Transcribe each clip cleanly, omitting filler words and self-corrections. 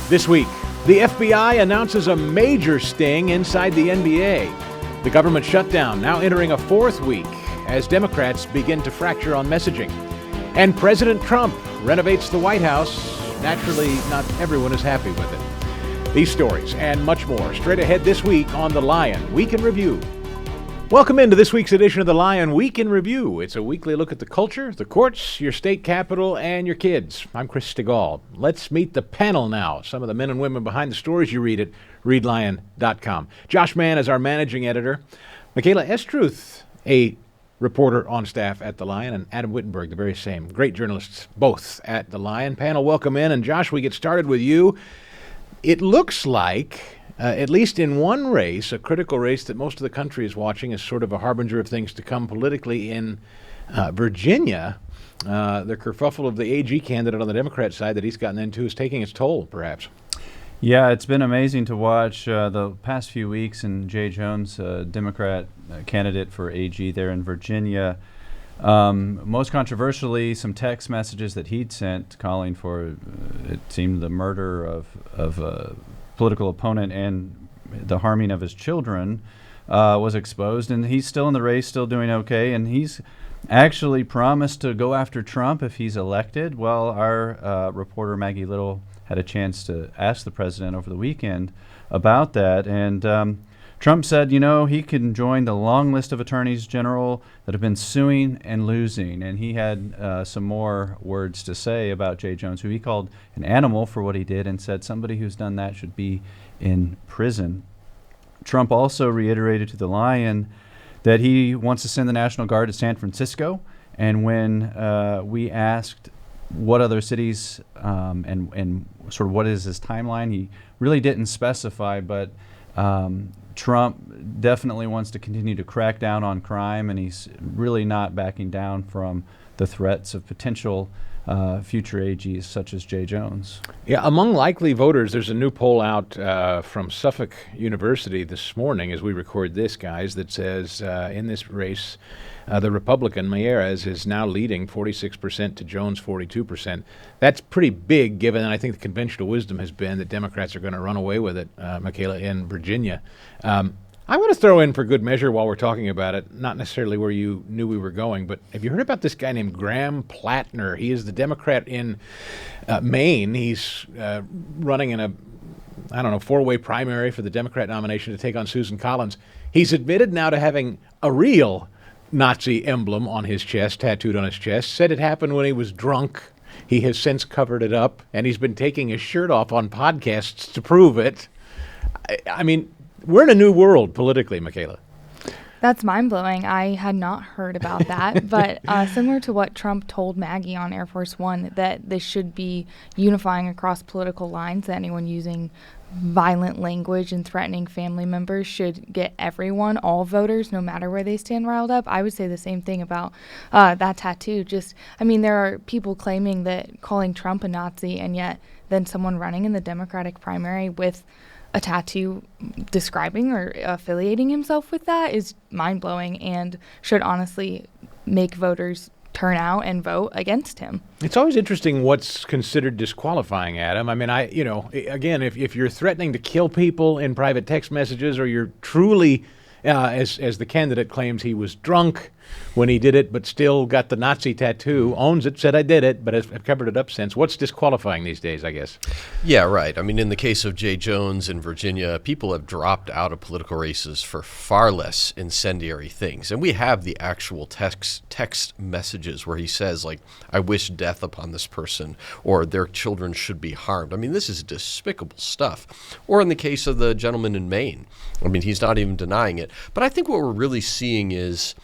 This week, the FBI announces a major sting inside the NBA. The government shutdown now entering a fourth week as Democrats begin to fracture on messaging. And President Trump renovates the White House. Naturally, not everyone is happy with it. These stories and much more straight ahead this week on The Lion Week in Review. Welcome into this week's edition of The Lion Week in Review. It's a weekly look at the culture, the courts, your state capitol, and your kids. I'm Chris Stigall. Let's meet the panel now. Some of the men and women behind the stories you read at readlion.com. Josh Mann is our managing editor. Michaela Estruth, a reporter on staff at The Lion, and Adam Wittenberg, the very same. Great journalists, both at The Lion. Panel, welcome in. And Josh, we get started with you. It looks like, at least in one race, a critical race that most of the country is watching as sort of a harbinger of things to come politically in Virginia, the kerfuffle of the AG candidate on the Democrat side that he's gotten into is taking its toll, perhaps. Yeah, it's been amazing to watch the past few weeks, and Jay Jones, Democrat candidate for AG there in Virginia. Most controversially, some text messages that he'd sent calling for, it seemed, the murder of a political opponent and the harming of his children was exposed. And he's still in the race, still doing okay. And he's actually promised to go after Trump if he's elected. Well, our reporter Maggie Little had a chance to ask the president over the weekend about that. And Trump said, he can join the long list of attorneys general that have been suing and losing. And he had some more words to say about Jay Jones, who he called an animal for what he did, and said somebody who's done that should be in prison. Trump also reiterated to the Lion that he wants to send the National Guard to San Francisco. And when we asked what other cities and sort of what is his timeline, he really didn't specify, but Trump definitely wants to continue to crack down on crime, and he's really not backing down from the threats of potential future AGs such as Jay Jones. Yeah, among likely voters, there's a new poll out from Suffolk University this morning as we record this, guys, that says in this race, the Republican, Mayeres, is now leading 46% to Jones 42%. That's pretty big, given, and I think the conventional wisdom has been that Democrats are going to run away with it, Michaela, in Virginia. I'm going to throw in for good measure while we're talking about it, not necessarily where you knew we were going, but have you heard about this guy named Graham Plattner? He is the Democrat in Maine. He's running in a four-way primary for the Democrat nomination to take on Susan Collins. He's admitted now to having a real Nazi emblem on his chest, tattooed on his chest, said it happened when he was drunk. He has since covered it up, and he's been taking his shirt off on podcasts to prove it. I mean, we're in a new world politically, Michaela. That's mind-blowing. I had not heard about that, but similar to what Trump told Maggie on Air Force One, that this should be unifying across political lines, that anyone using violent language and threatening family members should get everyone, all voters, no matter where they stand, riled up. I would say the same thing about that tattoo. There are people claiming that calling Trump a Nazi, and yet then someone running in the Democratic primary with a tattoo describing or affiliating himself with that is mind-blowing and should honestly make voters turn out and vote against him. It's always interesting what's considered disqualifying, Adam. Again, if you're threatening to kill people in private text messages, or you're truly, as the candidate claims, he was drunk when he did it, but still got the Nazi tattoo, owns it, said I did it, but has covered it up since. What's disqualifying these days, I guess? Yeah, right. In the case of Jay Jones in Virginia, people have dropped out of political races for far less incendiary things. And we have the actual text messages where he says, like, I wish death upon this person, or their children should be harmed. This is despicable stuff. Or in the case of the gentleman in Maine, he's not even denying it. But I think what we're really seeing is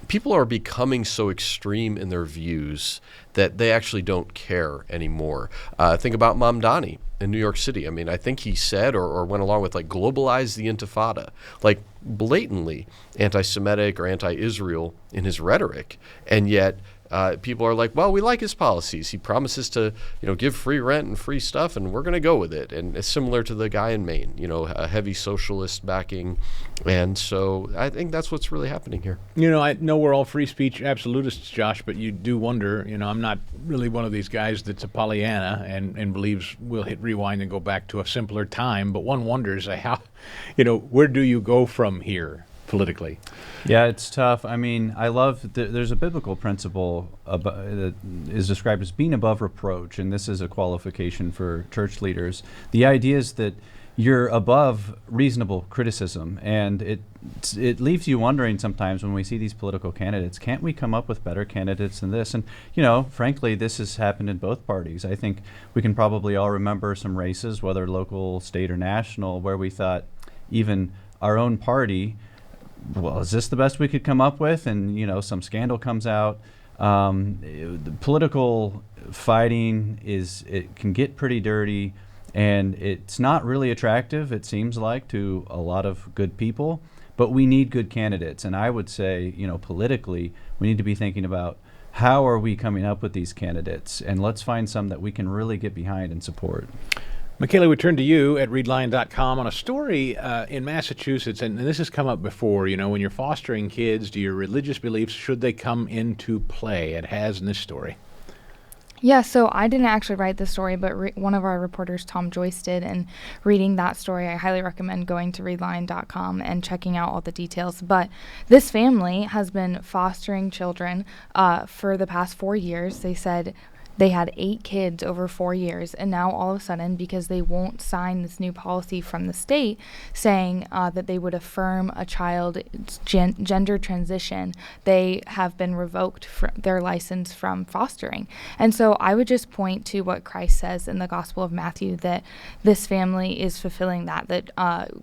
people are becoming so extreme in their views that they actually don't care anymore. Think about Mamdani in New York City. I think he said or went along with, globalize the Intifada, blatantly anti-Semitic or anti-Israel in his rhetoric, and yet people are like, well, we like his policies. He promises to, give free rent and free stuff, and we're going to go with it. And it's similar to the guy in Maine, a heavy socialist backing. And so I think that's what's really happening here. I know we're all free speech absolutists, Josh, but you do wonder, I'm not really one of these guys that's a Pollyanna and believes we'll hit rewind and go back to a simpler time. But one wonders how, where do you go from here politically? Yeah, it's tough. I mean, I love there's a biblical principle that is described as being above reproach, and this is a qualification for church leaders. The idea is that you're above reasonable criticism, and it leaves you wondering sometimes when we see these political candidates, can't we come up with better candidates than this? And, frankly, this has happened in both parties. I think we can probably all remember some races, whether local, state, or national, where we thought even our own party, well, is this the best we could come up with? And, some scandal comes out. The political fighting it can get pretty dirty, and it's not really attractive, it seems like, to a lot of good people. But we need good candidates. And I would say, politically, we need to be thinking about how are we coming up with these candidates? And let's find some that we can really get behind and support. Michaela, we turn to you at readline.com on a story in Massachusetts, and this has come up before. When you're fostering kids, do your religious beliefs, should they come into play? It has in this story. Yeah, so I didn't actually write the story, but one of our reporters, Tom Joyce, did. And reading that story, I highly recommend going to readline.com and checking out all the details. But this family has been fostering children for the past 4 years. They said they had 8 kids over 4 years, and now all of a sudden, because they won't sign this new policy from the state saying that they would affirm a child's gender transition, they have been revoked their license from fostering. And so I would just point to what Christ says in the Gospel of Matthew, that this family is fulfilling that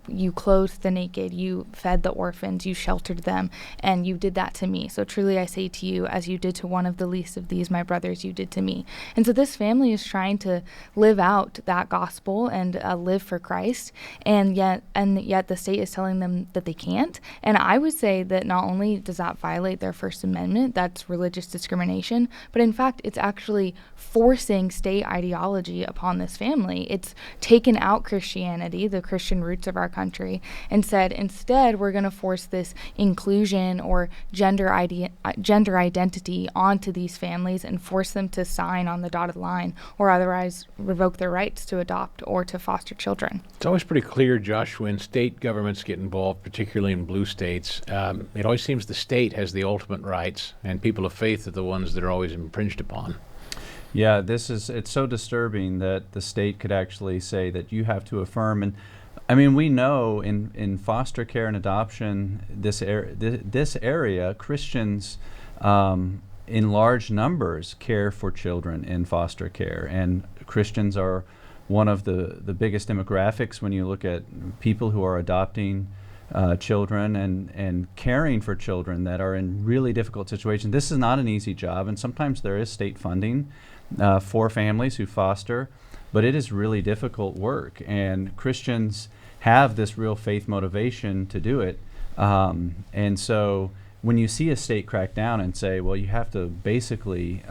you clothed the naked, you fed the orphans, you sheltered them, and you did that to me. So truly I say to you, as you did to one of the least of these, my brothers, you did to me. And so this family is trying to live out that gospel and live for Christ, and yet the state is telling them that they can't. And I would say that not only does that violate their First Amendment, that's religious discrimination, but in fact it's actually forcing state ideology upon this family. It's taken out Christianity, the Christian roots of our country, and said instead we're going to force this inclusion or gender identity onto these families and force them to sign on the dotted line or otherwise revoke their rights to adopt or to foster children. It's always pretty clear, Josh, when state governments get involved, particularly in blue states, it always seems the state has the ultimate rights and people of faith are the ones that are always infringed upon. Yeah, it's so disturbing that the state could actually say that you have to affirm. And I mean, we know in foster care and adoption, this area, Christians in large numbers care for children in foster care, and Christians are one of the biggest demographics when you look at people who are adopting children and caring for children that are in really difficult situations. This is not an easy job, and sometimes there is state funding for families who foster, but it is really difficult work, and Christians have this real faith motivation to do it. And so when you see a state crack down and say, well, you have to basically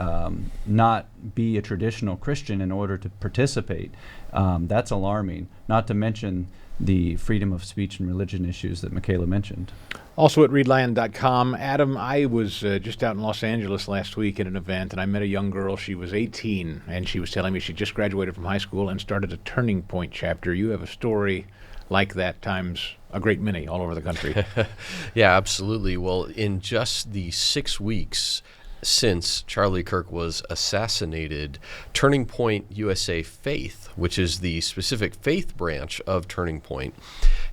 not be a traditional Christian in order to participate, that's alarming, not to mention the freedom of speech and religion issues that Michaela mentioned. Also at readline.com, Adam, I was just out in Los Angeles last week at an event, and I met a young girl. She was 18, and she was telling me she just graduated from high school and started a Turning Point chapter. You have a story like that times a great many all over the country. Yeah, absolutely. Well, in just the 6 weeks since Charlie Kirk was assassinated, Turning Point USA Faith, which is the specific faith branch of Turning Point,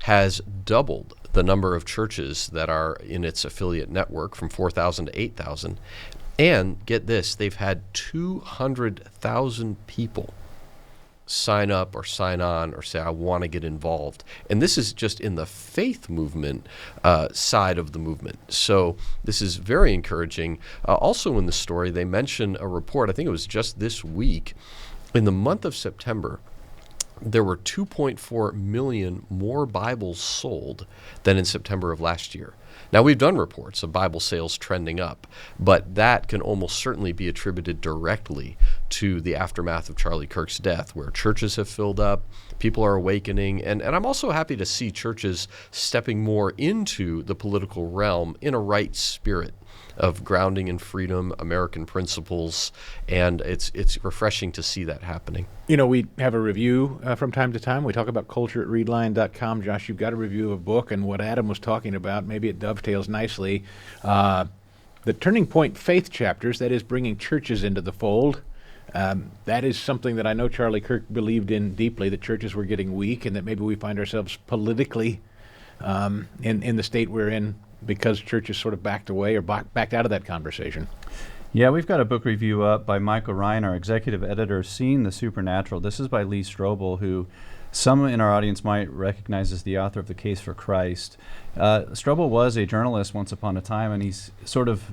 has doubled the number of churches that are in its affiliate network from 4,000 to 8,000. And get this, they've had 200,000 people sign up or sign on or say, I want to get involved. And this is just in the faith movement side of the movement. So this is very encouraging. Also in the story, they mention a report, I think it was just this week, in the month of September, there were 2.4 million more Bibles sold than in September of last year. Now, we've done reports of Bible sales trending up, but that can almost certainly be attributed directly to the aftermath of Charlie Kirk's death, where churches have filled up, people are awakening, and I'm also happy to see churches stepping more into the political realm in a right spirit of grounding in freedom, American principles, and it's refreshing to see that happening. You know, we have a review from time to time. We talk about culture at readline.com. Josh, you've got a review of a book, and what Adam was talking about, maybe it dovetails nicely. The Turning Point Faith Chapters, that is bringing churches into the fold. That is something that I know Charlie Kirk believed in deeply, that churches were getting weak and that maybe we find ourselves politically in the state we're in because churches sort of backed away or backed out of that conversation. Yeah, we've got a book review up by Michael Ryan, our executive editor, Seeing the Supernatural. This is by Lee Strobel, who some in our audience might recognize as the author of The Case for Christ. Strobel was a journalist once upon a time, and he's sort of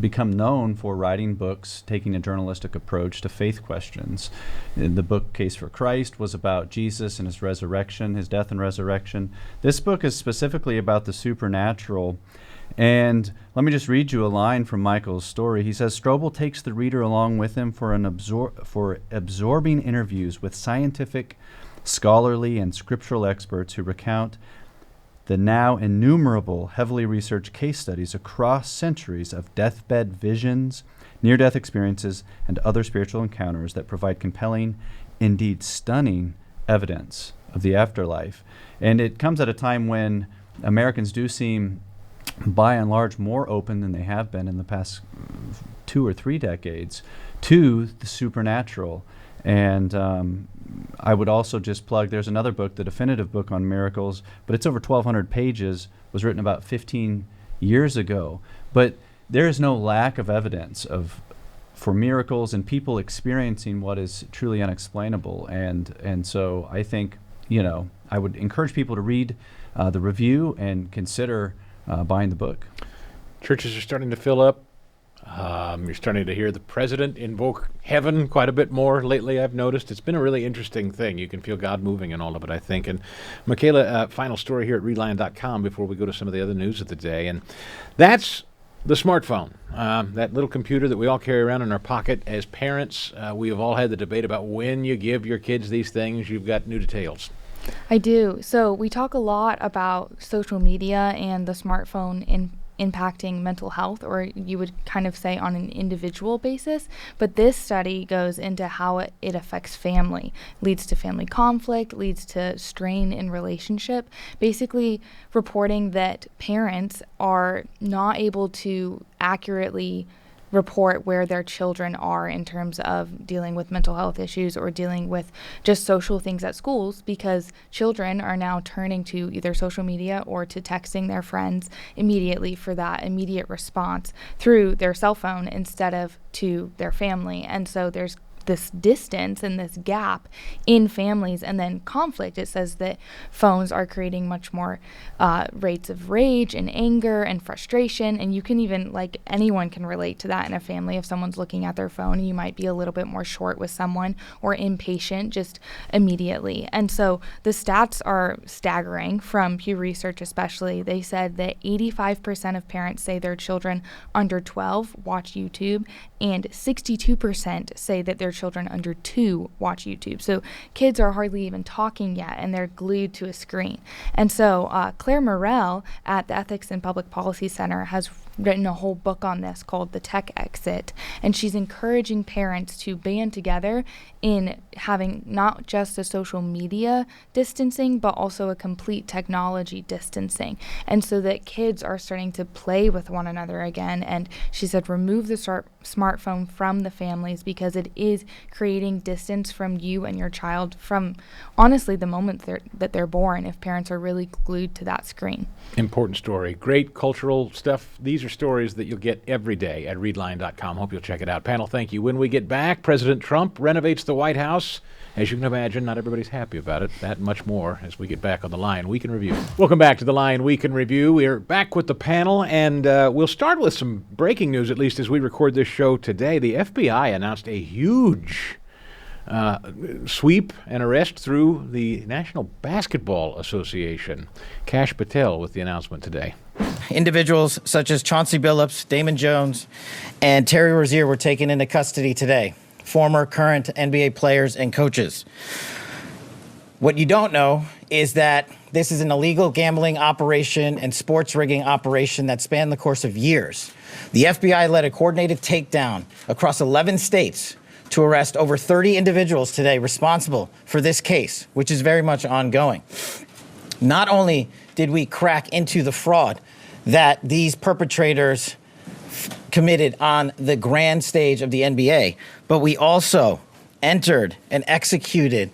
become known for writing books, taking a journalistic approach to faith questions. The book Case for Christ was about Jesus and his resurrection, his death and resurrection. This book is specifically about the supernatural. And let me just read you a line from Michael's story. He says, Strobel takes the reader along with him for absorbing interviews with scientific, scholarly, and scriptural experts who recount the now innumerable, heavily researched case studies across centuries of deathbed visions, near-death experiences, and other spiritual encounters that provide compelling, indeed stunning, evidence of the afterlife. And it comes at a time when Americans do seem, by and large, more open than they have been in the past 2 or 3 decades to the supernatural. And I would also just plug, there's another book, the definitive book on miracles, but it's over 1,200 pages, was written about 15 years ago. But there is no lack of evidence for miracles and people experiencing what is truly unexplainable. And so I think, I would encourage people to read the review and consider buying the book. Churches are starting to fill up. You're starting to hear the president invoke heaven quite a bit more lately, I've noticed. It's been a really interesting thing. You can feel God moving in all of it, I think. And Michaela, final story here at readline.com before we go to some of the other news of the day. And that's the smartphone, that little computer that we all carry around in our pocket. As parents, we have all had the debate about when you give your kids these things. You've got new details. I do. So we talk a lot about social media and the smartphone impacting mental health, or you would kind of say on an individual basis. But this study goes into how it affects family, leads to family conflict, leads to strain in relationship, basically reporting that parents are not able to accurately report where their children are in terms of dealing with mental health issues or dealing with just social things at schools, because children are now turning to either social media or to texting their friends immediately for that immediate response through their cell phone instead of to their family. And so there's this distance and this gap in families, and then conflict. It says that phones are creating much more rates of rage and anger and frustration, and you can even, anyone can relate to that in a family. If someone's looking at their phone, you might be a little bit more short with someone or impatient just immediately. And so the stats are staggering from Pew Research especially. They said that 85% of parents say their children under 12 watch YouTube, and 62% say that their children under 2 watch YouTube. So kids are hardly even talking yet, and they're glued to a screen. And so Claire Morrell at the Ethics and Public Policy Center has written a whole book on this called The Tech Exit, and she's encouraging parents to band together in having not just a social media distancing, but also a complete technology distancing, and so that kids are starting to play with one another again. And she said remove the smartphone from the families, because it is creating distance from you and your child from, honestly, the moment that they're born, if parents are really glued to that screen. Important story. Great cultural stuff. These are stories that you'll get every day at readline.com. Hope you'll check it out. Panel, thank you. When we get back, President Trump renovates the White House. As you can imagine, not everybody's happy about it. That much more as we get back on the Lion Week in Review. Welcome back to the Lion Week in Review. We're back with the panel, and we'll start with some breaking news, at least as we record this show today. The FBI announced a huge sweep and arrest through the National Basketball Association. Kash Patel with the announcement today. Individuals such as Chauncey Billups, Damon Jones, and Terry Rozier were taken into custody today. Former, current NBA players and coaches. What you don't know is that this is an illegal gambling operation and sports rigging operation that spanned the course of years. The FBI led a coordinated takedown across 11 states to arrest over 30 individuals today responsible for this case, which is very much ongoing. Not only did we crack into the fraud that these perpetrators committed on the grand stage of the NBA, but we also entered and executed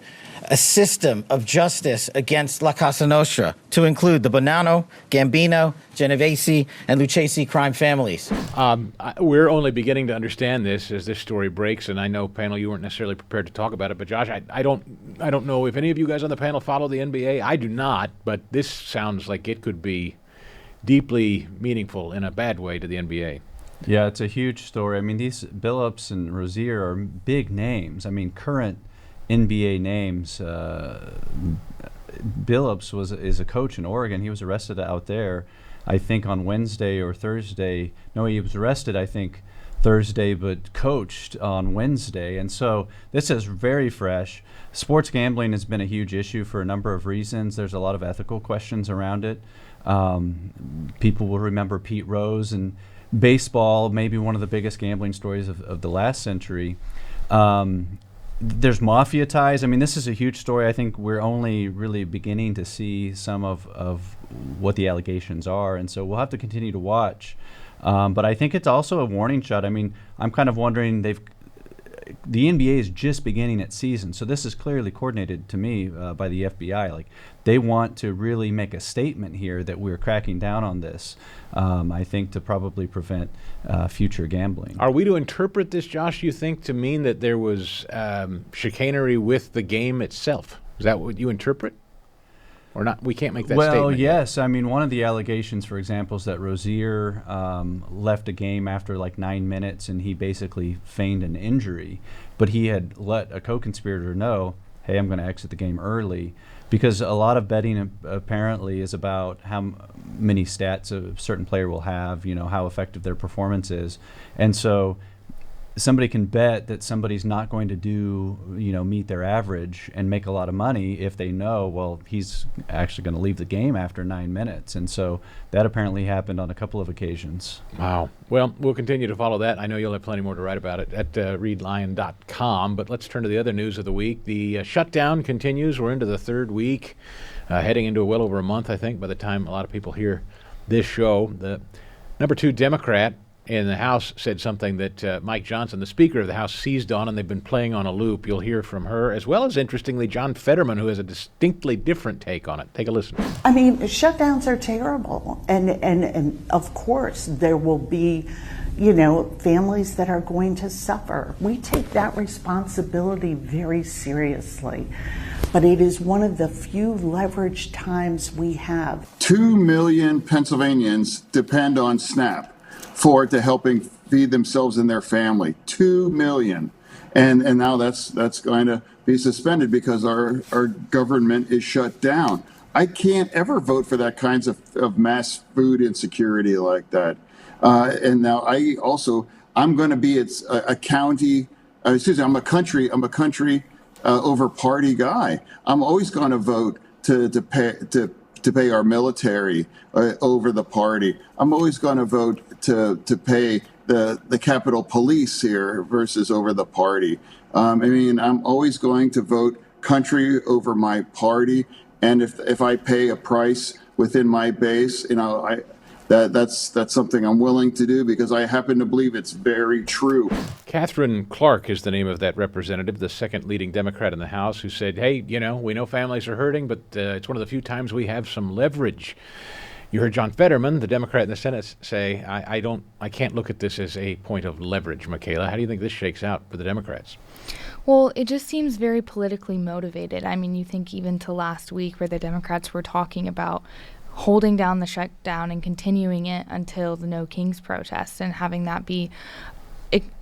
a system of justice against La Casa Nostra to include the Bonanno, Gambino, Genovese, and Lucchese crime families. We're only beginning to understand this as this story breaks, and I know, panel, you weren't necessarily prepared to talk about it, but Josh, I don't know if any of you guys on the panel follow the NBA. I do not, but this sounds like it could be deeply meaningful in a bad way to the NBA. Yeah, it's a huge story. I mean, these Billups and Rozier are big names. I mean, current NBA names. Billups is a coach in Oregon. He was arrested out there, I think, on Wednesday or Thursday. No, he was arrested, I think, Thursday, but coached on Wednesday. And so this is very fresh. Sports gambling has been a huge issue for a number of reasons. There's a lot of ethical questions around it. People will remember Pete Rose and baseball, maybe one of the biggest gambling stories of the last century. There's mafia ties. I mean, this is a huge story. I think we're only really beginning to see some of what the allegations are, and so we'll have to continue to watch. But I think it's also a warning shot. I mean, I'm kind of wondering, the NBA is just beginning its season, so this is clearly coordinated to me by the FBI. Like, they want to really make a statement here that we're cracking down on this, I think, to probably prevent future gambling. Are we to interpret this, Josh, you think, to mean that there was chicanery with the game itself? Is that what you interpret? Or not? We can't make that statement. Well, yes. I mean, one of the allegations, for example, is that Rozier left a game after like 9 minutes, and he basically feigned an injury. But he had let a co-conspirator know, hey, I'm going to exit the game early. Because a lot of betting apparently is about how many stats a certain player will have, how effective their performance is. And so somebody can bet that somebody's not going to meet their average and make a lot of money if they know, well, he's actually going to leave the game after 9 minutes. And so that apparently happened on a couple of occasions. Wow. Well, we'll continue to follow that. I know you'll have plenty more to write about it at readlion.com. But let's turn to the other news of the week. The shutdown continues. We're into the third week, heading into well over a month, I think, by the time a lot of people hear this show. The number 2 Democrat in the House said something that Mike Johnson, the Speaker of the House, seized on, and they've been playing on a loop. You'll hear from her, as well as, interestingly, John Fetterman, who has a distinctly different take on it. Take a listen. I mean, shutdowns are terrible. And of course, there will be, families that are going to suffer. We take that responsibility very seriously. But it is one of the few leveraged times we have. 2 million Pennsylvanians depend on SNAP for to helping feed themselves and their family. 2 million. And now that's going to be suspended because our government is shut down. I can't ever vote for that kinds of mass food insecurity like that. And now I'm going to be a country over party guy. I'm always going to vote to pay our military over the party. I'm always going to vote to pay the Capitol Police here versus over the party. I'm always going to vote country over my party. And if I pay a price within my base, that's something I'm willing to do because I happen to believe it's very true. Catherine Clark is the name of that representative, the second leading Democrat in the House, who said, hey, we know families are hurting, but it's one of the few times we have some leverage. You heard John Fetterman, the Democrat in the Senate, say, I can't look at this as a point of leverage, Michaela. How do you think this shakes out for the Democrats? Well, it just seems very politically motivated. I mean, you think even to last week where the Democrats were talking about holding down the shutdown and continuing it until the No Kings protest and having that be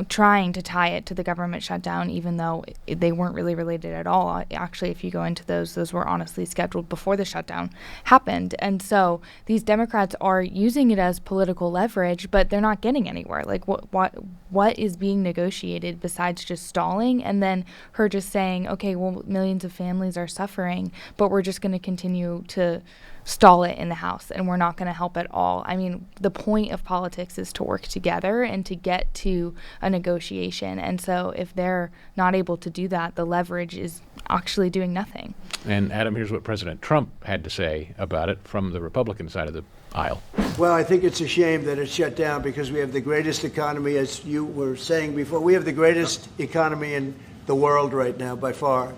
trying to tie it to the government shutdown, even though they weren't really related at all. Actually, if you go into those were honestly scheduled before the shutdown happened. And so these Democrats are using it as political leverage, but they're not getting anywhere. Like, what is being negotiated besides just stalling? And then her just saying, okay, well, millions of families are suffering, but we're just going to continue to stall it in the House, and we're not going to help at all. I mean, the point of politics is to work together and to get to a negotiation. And so if they're not able to do that, the leverage is actually doing nothing. And Adam, here's what President Trump had to say about it from the Republican side of the aisle. Well, I think it's a shame that it's shut down because we have the greatest economy, as you were saying before. We have the greatest economy in the world right now, by far,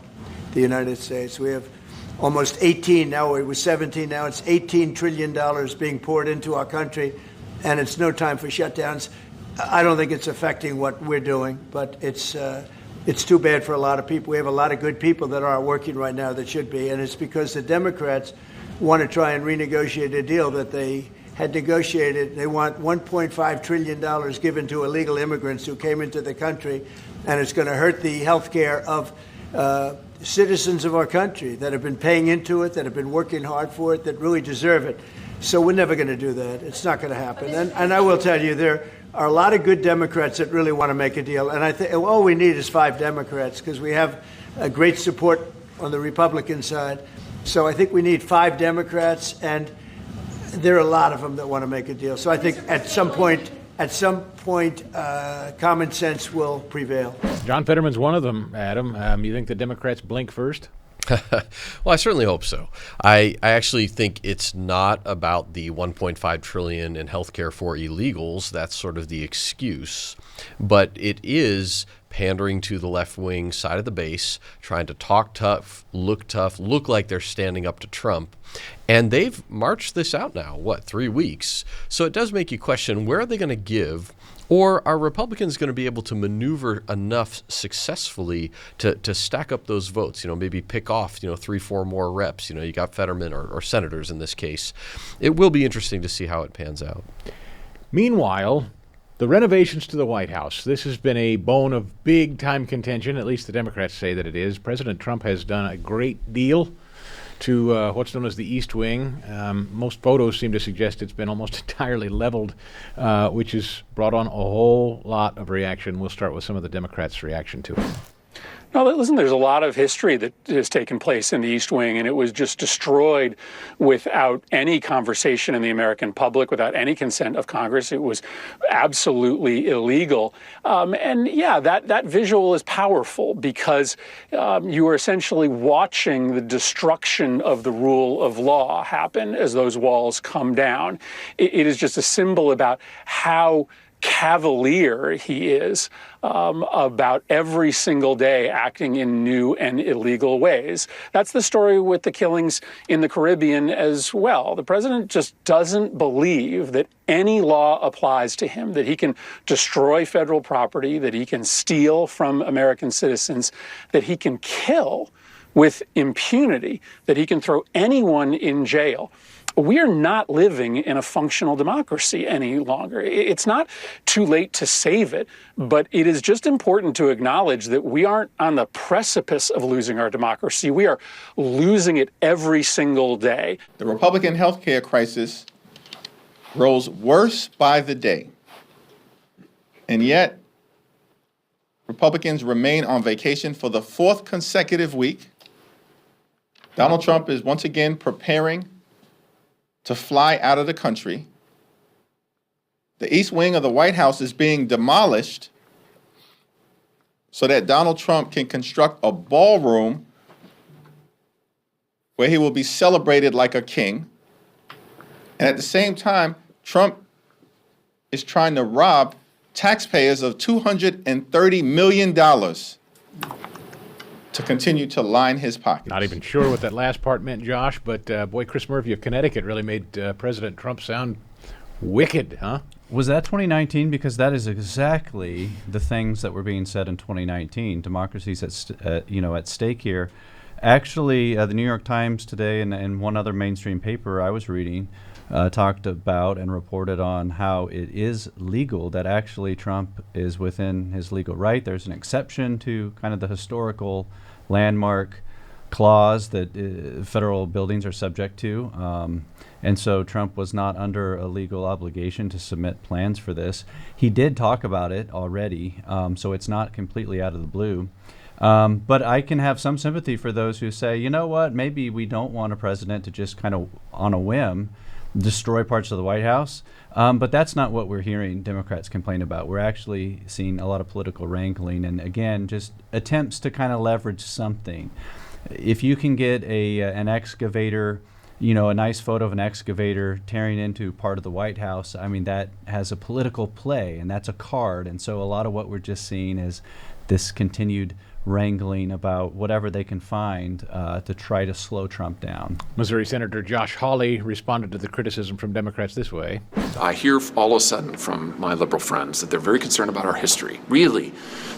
the United States. We have almost 18, now it was 17, now it's $18 trillion being poured into our country, and it's no time for shutdowns. I don't think it's affecting what we're doing, but it's too bad for a lot of people. We have a lot of good people that aren't working right now that should be, and it's because the Democrats want to try and renegotiate a deal that they had negotiated. They want $1.5 trillion given to illegal immigrants who came into the country, and it's going to hurt the health care of citizens of our country that have been paying into it, that have been working hard for it, that really deserve it. So we're never going to do that. It's not going to happen. And I will tell you, there are a lot of good Democrats that really want to make a deal. And I think all we need is 5 Democrats because we have a great support on the Republican side. So I think we need 5 Democrats, and there are a lot of them that want to make a deal. So I think at some point, common sense will prevail. John Fetterman's one of them, Adam. You think the Democrats blink first? Well, I certainly hope so. I actually think it's not about the $1.5 trillion in healthcare for illegals. That's sort of the excuse. But it is pandering to the left-wing side of the base, trying to talk tough, look like they're standing up to Trump. And they've marched this out now, 3 weeks? So it does make you question, where are they going to give? Or are Republicans going to be able to maneuver enough successfully to stack up those votes, maybe pick off, 3-4 more reps? You got Fetterman or senators in this case. It will be interesting to see how it pans out. Meanwhile, the renovations to the White House. This has been a bone of big-time contention. At least the Democrats say that it is. President Trump has done a great deal to what's known as the East Wing. Most photos seem to suggest it's been almost entirely leveled, which has brought on a whole lot of reaction. We'll start with some of the Democrats' reaction to it. No, listen, there's a lot of history that has taken place in the East Wing, and it was just destroyed without any conversation in the American public, without any consent of Congress. It was absolutely illegal. And yeah, that visual is powerful because you are essentially watching the destruction of the rule of law happen as those walls come down. It is just a symbol about how cavalier he is about every single day acting in new and illegal ways. That's the story with the killings in the Caribbean as well. The president just doesn't believe that any law applies to him, that he can destroy federal property, that he can steal from American citizens, that he can kill with impunity, that he can throw anyone in jail. We are not living in a functional democracy any longer. It's not too late to save it, but it is just important to acknowledge that we aren't on the precipice of losing our democracy. We are losing it every single day. The Republican health care crisis grows worse by the day. And yet, Republicans remain on vacation for the 4th consecutive week. Donald Trump is once again preparing to fly out of the country. The East Wing of the White House is being demolished so that Donald Trump can construct a ballroom where he will be celebrated like a king. And at the same time, Trump is trying to rob taxpayers of $230 million to continue to line his pockets. Not even sure what that last part meant, Josh, but boy, Chris Murphy of Connecticut really made President Trump sound wicked, huh? Was that 2019? Because that is exactly the things that were being said in 2019. Democracy's at stake here. Actually, the New York Times today and one other mainstream paper I was reading talked about and reported on how it is legal, that actually Trump is within his legal right. There's an exception to kind of the historical landmark clause that federal buildings are subject to. And so Trump was not under a legal obligation to submit plans for this. He did talk about it already, so it's not completely out of the blue. But I can have some sympathy for those who say, you know what, maybe we don't want a president to just kind of on a whim destroy parts of the White House. But that's not what we're hearing Democrats complain about. We're actually seeing a lot of political wrangling and, again, just attempts to kind of leverage something. If you can get an excavator, a nice photo of an excavator tearing into part of the White House, I mean, that has a political play, and that's a card. And so a lot of what we're just seeing is this continued wrangling about whatever they can find to try to slow Trump down. Missouri Senator Josh Hawley responded to the criticism from Democrats this way. I hear all of a sudden from my liberal friends that they're very concerned about our history. Really,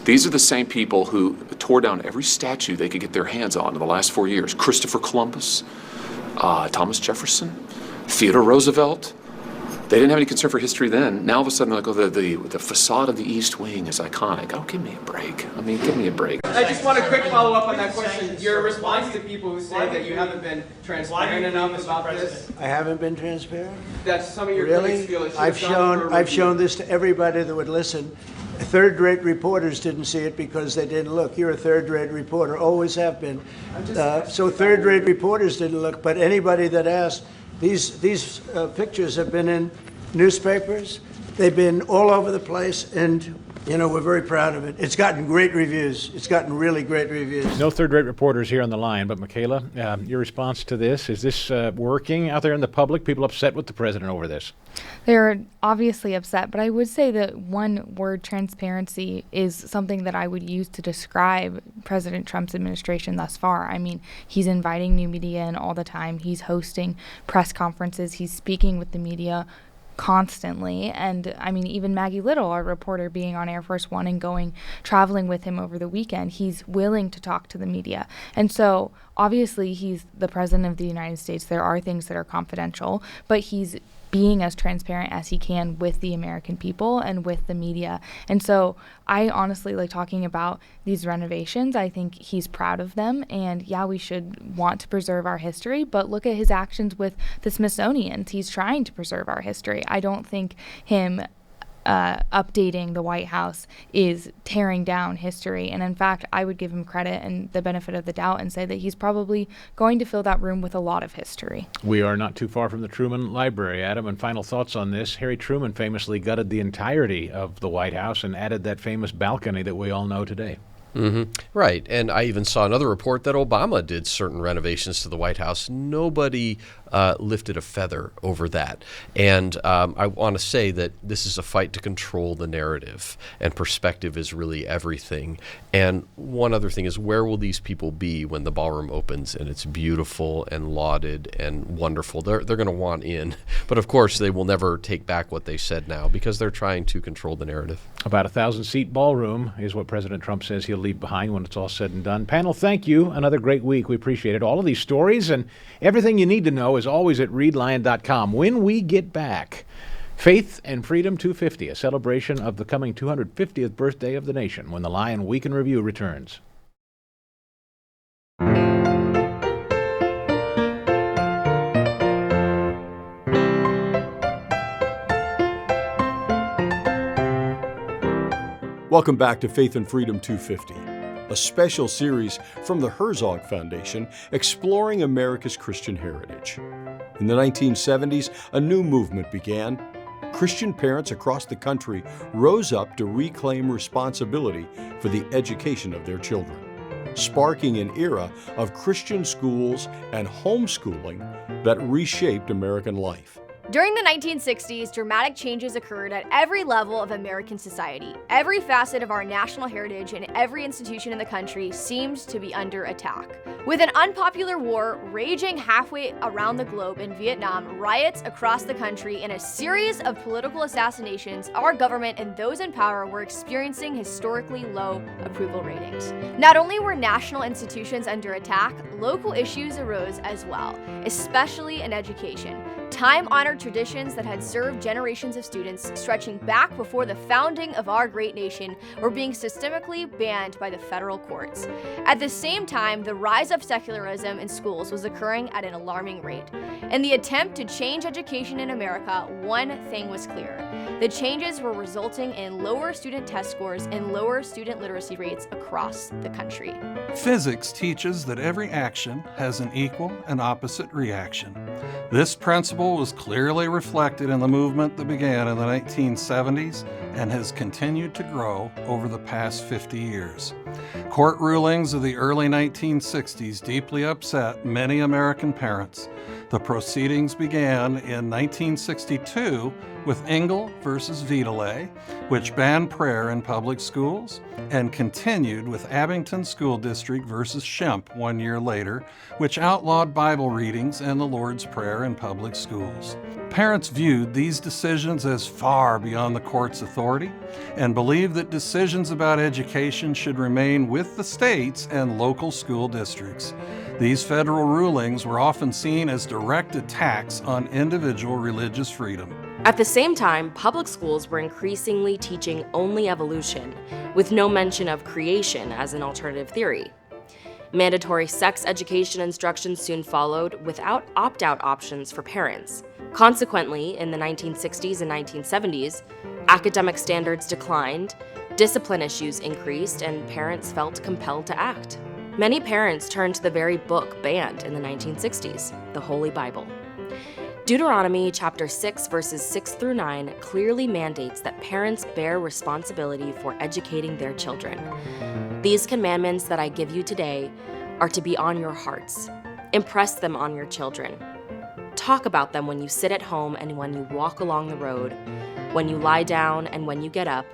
these are the same people who tore down every statue they could get their hands on in the last 4 years. Christopher Columbus, Thomas Jefferson, Theodore Roosevelt. They didn't have any concern for history then. Now all of a sudden they're like, oh, the facade of the East Wing is iconic. Oh, give me a break. I mean, give me a break. I just want a quick follow-up on that question. Your response to people who say that you haven't been transparent enough about this? I haven't been transparent? That some of your Really? critics feel it I've shown this to everybody that would listen. Third-rate reporters didn't see it because they didn't look. You're a third-rate reporter, always have been. So third-rate reporters didn't look, but anybody that asked, these pictures have been in newspapers. They've been all over the place, and we're very proud of it. It's gotten great reviews. It's gotten really great reviews. No third-rate reporters here on the line, but Michaela, your response to this, is this working out there in the public? People upset with the president over this? They're obviously upset, but I would say that one word, transparency, is something that I would use to describe President Trump's administration thus far. I mean, he's inviting new media in all the time. He's hosting press conferences. He's speaking with the media constantly. And I mean, even Maggie Little, our reporter, being on Air Force One and traveling with him over the weekend, he's willing to talk to the media. And so obviously he's the president of the United States. There are things that are confidential, but he's being as transparent as he can with the American people and with the media. And so I honestly like talking about these renovations. I think he's proud of them. And yeah, we should want to preserve our history, but look at his actions with the Smithsonian. He's trying to preserve our history. I don't think him updating the White House is tearing down history. And in fact, I would give him credit and the benefit of the doubt and say that he's probably going to fill that room with a lot of history. We are not too far from the Truman Library, Adam, and final thoughts on this. Harry Truman famously gutted the entirety of the White House and added that famous balcony that we all know today. Mm-hmm. Right. And I even saw another report that Obama did certain renovations to the White House. Nobody lifted a feather over that. And I want to say that this is a fight to control the narrative, and perspective is really everything. And one other thing is, where will these people be when the ballroom opens and it's beautiful and lauded and wonderful? They're going to want in. But of course, they will never take back what they said now because they're trying to control the narrative. About a 1,000-seat ballroom is what President Trump says he'll leave behind when it's all said and done. Panel, thank you. Another great week. We appreciate it. All of these stories and everything you need to know is always at readlion.com. When we get back, Faith and Freedom 250, a celebration of the coming 250th birthday of the nation, when the Lion Week in Review returns. Welcome back to Faith and Freedom 250, a special series from the Herzog Foundation exploring America's Christian heritage. In the 1970s, a new movement began. Christian parents across the country rose up to reclaim responsibility for the education of their children, sparking an era of Christian schools and homeschooling that reshaped American life. During the 1960s, dramatic changes occurred at every level of American society. Every facet of our national heritage and every institution in the country seemed to be under attack. With an unpopular war raging halfway around the globe in Vietnam, riots across the country, and a series of political assassinations, our government and those in power were experiencing historically low approval ratings. Not only were national institutions under attack, local issues arose as well, especially in education. Time-honored traditions that had served generations of students stretching back before the founding of our great nation were being systemically banned by the federal courts. At the same time, the rise of secularism in schools was occurring at an alarming rate. In the attempt to change education in America, one thing was clear. The changes were resulting in lower student test scores and lower student literacy rates across the country. Physics teaches that every action has an equal and opposite reaction. This principle was clearly reflected in the movement that began in the 1970s and has continued to grow over the past 50 years. Court rulings of the early 1960s deeply upset many American parents. The proceedings began in 1962 with Engel versus Vitaly, which banned prayer in public schools, and continued with Abington School District versus Schempp 1 year later, which outlawed Bible readings and the Lord's Prayer in public schools. Parents viewed these decisions as far beyond the court's authority and believed that decisions about education should remain with the states and local school districts. These federal rulings were often seen as direct attacks on individual religious freedom. At the same time, public schools were increasingly teaching only evolution, with no mention of creation as an alternative theory. Mandatory sex education instruction soon followed without opt-out options for parents. Consequently, in the 1960s and 1970s, academic standards declined, discipline issues increased, and parents felt compelled to act. Many parents turned to the very book banned in the 1960s, the Holy Bible. Deuteronomy chapter 6 verses 6 through 9 clearly mandates that parents bear responsibility for educating their children. These commandments that I give you today are to be on your hearts. Impress them on your children. Talk about them when you sit at home and when you walk along the road, when you lie down and when you get up.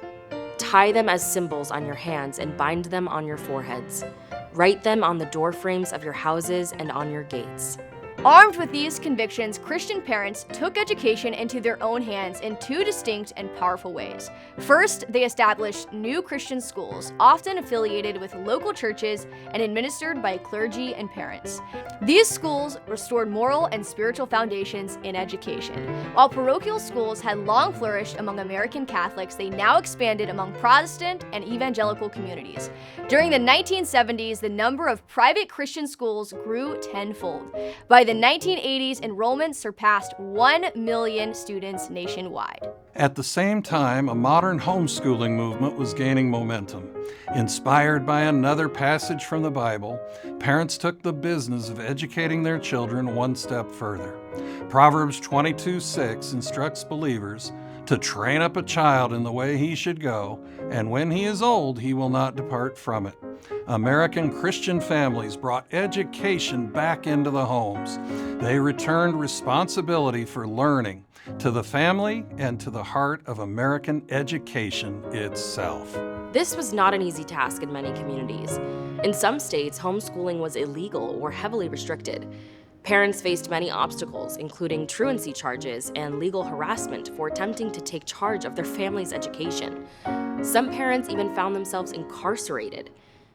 Tie them as symbols on your hands and bind them on your foreheads. Write them on the doorframes of your houses and on your gates. Armed with these convictions, Christian parents took education into their own hands in two distinct and powerful ways. First, they established new Christian schools, often affiliated with local churches and administered by clergy and parents. These schools restored moral and spiritual foundations in education. While parochial schools had long flourished among American Catholics, they now expanded among Protestant and evangelical communities. During the 1970s, the number of private Christian schools grew tenfold. By the 1980s, enrollment surpassed 1 million students nationwide. At the same time, a modern homeschooling movement was gaining momentum. Inspired by another passage from the Bible, parents took the business of educating their children one step further. Proverbs 22:6 instructs believers to train up a child in the way he should go, and when he is old, he will not depart from it. American Christian families brought education back into the homes. They returned responsibility for learning to the family and to the heart of American education itself. This was not an easy task in many communities. In some states, homeschooling was illegal or heavily restricted. Parents faced many obstacles, including truancy charges and legal harassment for attempting to take charge of their family's education. Some parents even found themselves incarcerated.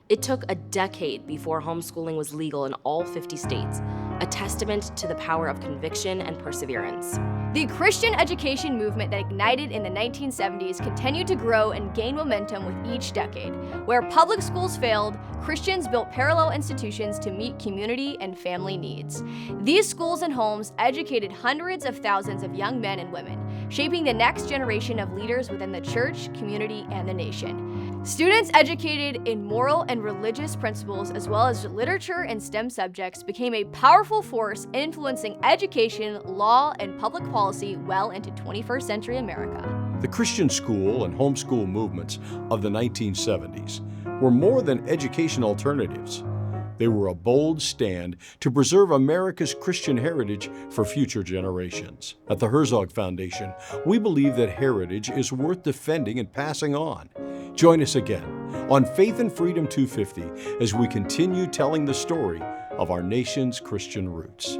It took a decade before homeschooling was legal in all 50 states, a testament to the power of conviction and perseverance. The Christian education movement that ignited in the 1970s continued to grow and gain momentum with each decade. Where public schools failed, Christians built parallel institutions to meet community and family needs. These schools and homes educated hundreds of thousands of young men and women, shaping the next generation of leaders within the church, community, and the nation. Students educated in moral and religious principles as well as literature and STEM subjects became a powerful force influencing education, law, and public policy well into 21st century America. The Christian school and homeschool movements of the 1970s were more than education alternatives. They were a bold stand to preserve America's Christian heritage for future generations. At the Herzog Foundation, we believe that heritage is worth defending and passing on. Join us again on Faith and Freedom 250 as we continue telling the story of our nation's Christian roots.